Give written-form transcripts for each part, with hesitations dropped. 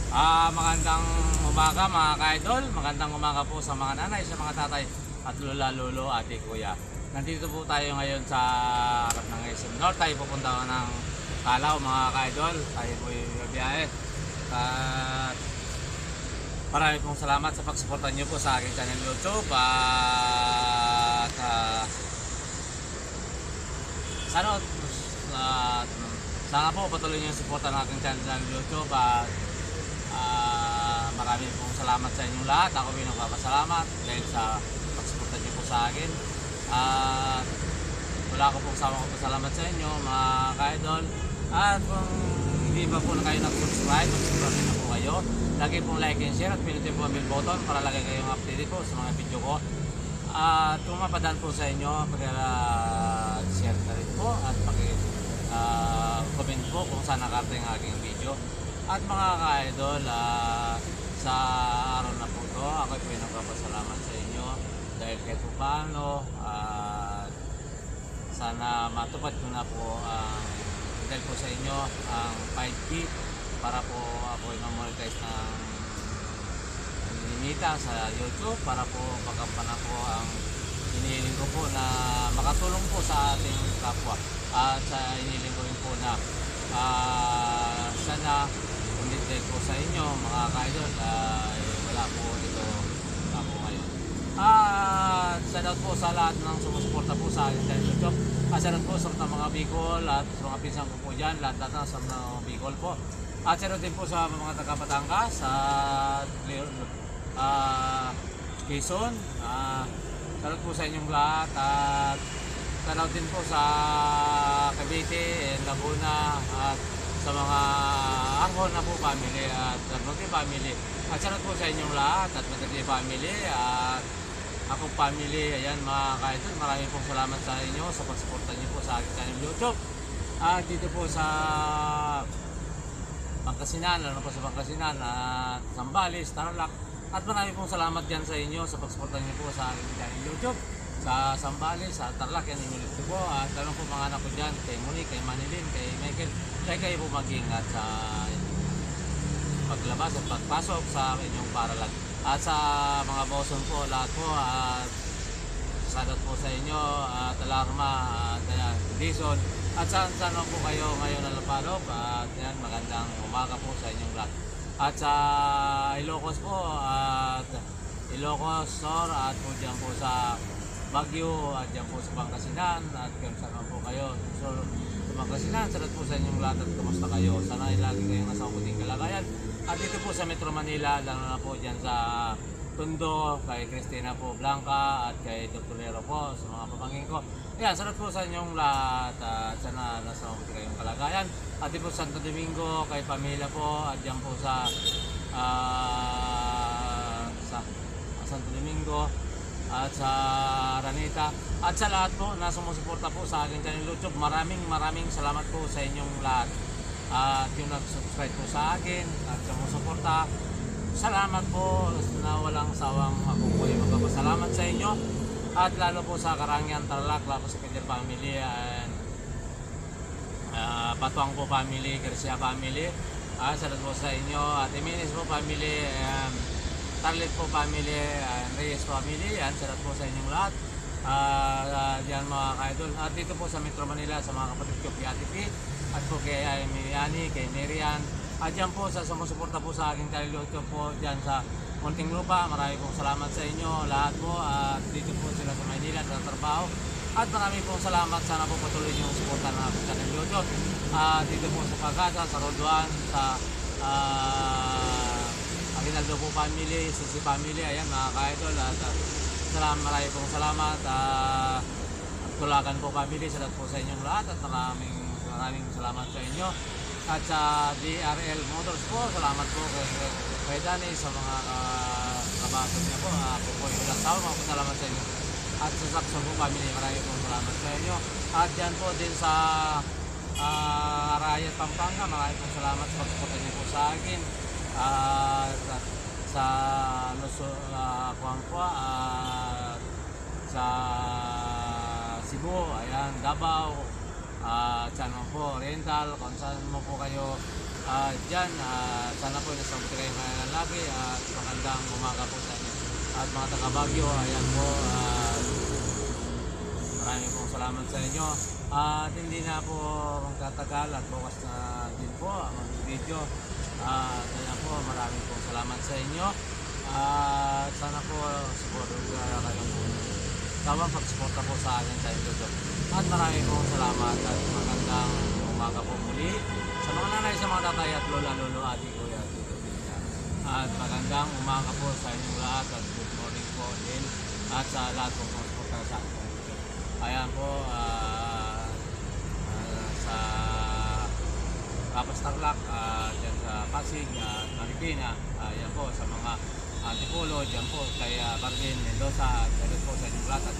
Magandang umaga mga ka-idol, magandang umaga po sa mga nanay, sa mga tatay at lola, lolo, ate, kuya. Nandito po tayo ngayon sa harap ng SM North. Tayo pupunta ng Kalaw mga ka-idol. Tayo po yung biyahe. At marami pong salamat sa pagsuporta nyo po sa aking channel YouTube. At sana sana po patuloy nyo yung suporta ng aking channel YouTube. Marami pong salamat sa inyong lahat. Ako po nagpapasalamat dahil sa pagsuporta niyo po sa akin. At wala ko pong sawang pasalamat sa inyo mga ka-idol. At kung hindi pa po na kayo nag-subscribe, mag-subscribe na po kayo. Lagi pong like and share at pinutin po ang bell button para lagi kayong updated po sa mga video ko. At kung mapadaan po sa inyo, pag-share na rin po at comment po kung saan nakarating ang aking video. At mga ka-idol, sa araw na po ito, ako po yung nagpapasalamat sa inyo dahil kahit po paano, sana matupad ko na po dahil po sa inyo ang 5G para po ako yung monetize ng ninita sa YouTube para po pagkampana po ang hinihiling ko po na makatulong po sa ating kapwa at sa hinihiling ko rin po na sana dahil po sa inyo mga ka-idol wala po dito ako ngayon. Shoutout po sa lahat ng sumusuporta po sa akin sa YouTube. Shoutout po sa mga Bicol at sa mga pinsan ko po dyan, lahat sa mga Bicol po. At shoutout din po sa mga taga Batangas at Quezon. Shoutout po sa inyong lahat at shoutout din po sa Cavite, Laguna at sa mga Arhon na po family at Magdi family. At shoutout po sa inyong lahat at Magdi family at akong family. Ayan mga ka-idol, maraming pong salamat sa inyo sa pagsuporta niyo po sa aking channel YouTube. At dito po sa Pangasinan, lalo po sa Pangasinan at Zambales, Tarlac. At maraming pong salamat dyan sa inyo sa pagsuporta niyo po sa aking channel YouTube. Sa Zambales, sa Tarlac, yan inulit ko po. At lalo po mga anak ko dyan, kay Monique, kay Manilin, kay Michael, kayo po mag-ingat sa paglabas at pagpasok sa inyong paralan. At sa mga boson po, lahat po, at sadat po sa inyo, at alarma, at ayan, Dison, at saan po kayo ngayon na lapalop, at yan, magandang umaga po sa inyong lahat. At sa Ilocos po, at Ilocos, Nor, at po dyan po sa Baguio, at dyan po sa Pangasinan, at kung saan po kayo, so, Pangasinan, salat po sa inyong lahat at kumusta kayo? Sana ay lagi kayong nasa mabuting kalagayan. At dito po sa Metro Manila, lalo na po dyan sa Tondo, kay Cristina po Blanca at kay Dr. Lero po, sa mga pamangkin ko. Ayan, salat po sa inyong lahat at sana nasa mabuting kayong kalagayan. At dito po sa Santo Domingo, kay pamilya po, at dyan po sa Santo Domingo, at sa Araneta at sa lahat po na sumusuporta po sa aking channel YouTube. Maraming salamat po sa inyong lahat at yung nag-subscribe po sa akin at sumusuporta. Salamat po na walang sawang ako po yung magpapasalamat sa inyo at lalo po sa Karangian, Tarlac, lalo sa Peter family and Batuang po family, Garcia family. Salamat po sa inyo at Iminis po family, Tarlit po family, Reyes family, yan, salat po sa inyong lahat. Yan mga ka-idol. At dito po sa Metro Manila, sa mga kapatid ko, kay Ate P, at po kay Miriani, kay Nerian. At yan po sa sumusuporta po sa aking channel YouTube po, dyan sa Muntinlupa. Marami pong salamat sa inyo, lahat po. At dito po sila sa Maynila, sa trabaho. At marami pong salamat, sana po patuloy nyo suporta ng aking channel YouTube. Dito po sa Pagasa, sa Roduan, sa Aguinaldo po family, Sisi family, ayan mga ka-idol at marami pong salamat at Tulagan po family, salamat po sa inyong lahat at maraming salamat sa inyo at sa DRL Motors po, salamat po kay Danny sa mga kabatod niya po, ako po yung ilang tao, mga salamat sa inyo at sa Saxon po family, maraming pong salamat sa inyo at yan po din sa Arayat Pampanga, maraming pong salamat sa pagsuporta niyo po sa akin. Sa Kuangkwa, sa Cebu, ayan, Davao, San po, Oriental, kung saan mo po kayo dyan. Sana po nasa mabuti kayo ngayon lagi at magandang umaga po sa inyo. At mga taga Baguio, ayan po, maraming pong salamat sa inyo. At hindi na po magtatagal at bukas na din po ang video. Kaya po maraming pong salamat sa inyo. Sana po siguro kayong tawang pagsuporta po sa akin sa YouTube. At maraming pong salamat at magandang umaga po muli sa mga nanay, sa mga tatay at lola, lolo, ati, kuya, tito, tita. At magandang umaga po sa inyong lahat at good morning po din at sa lahat pong pagsuporta sa akin sa YouTube. Ayan po, sa Kapas Tarlac, dyan sa Pasig, Marikina, ayan po sa mga Antipolo, dyan po kay Bardin Mendoza, dyan po sa inyong lahat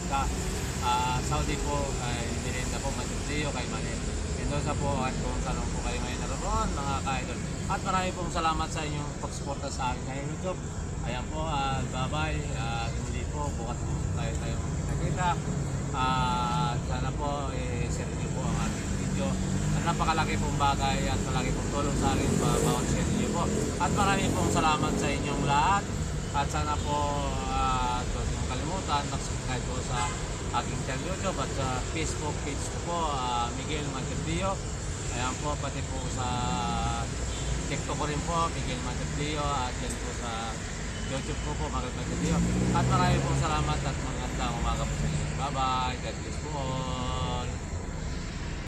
at Saudi po, kay Mirenda po, Matutio, kay Manel Mendoza po at kung saan po kayo ngayon naroon mga ka-idol. At marami pong salamat sa inyong pagsuporta sa akin ngayon YouTube. Ayan po, bye bye, muli po, bukas po tayo kita-kita. Sana po share niyo po ang ating video. At napakalaki pong bagay at malaki pong tulong sa akin bawat share niyo po. At marami pong salamat sa inyong lahat. At sana po huwag niyong kalimutan mag-subscribe po sa aking channel YouTube at sa Facebook page ko po, Miguel Manterbio. Ayan po, pati po sa TikTok ko rin po, Miguel Manterbio. At yan po sa YouTube ko po, Miguel Manterbio. At marami pong salamat at magandang umaga po sa inyo. Bye bye, God bless po.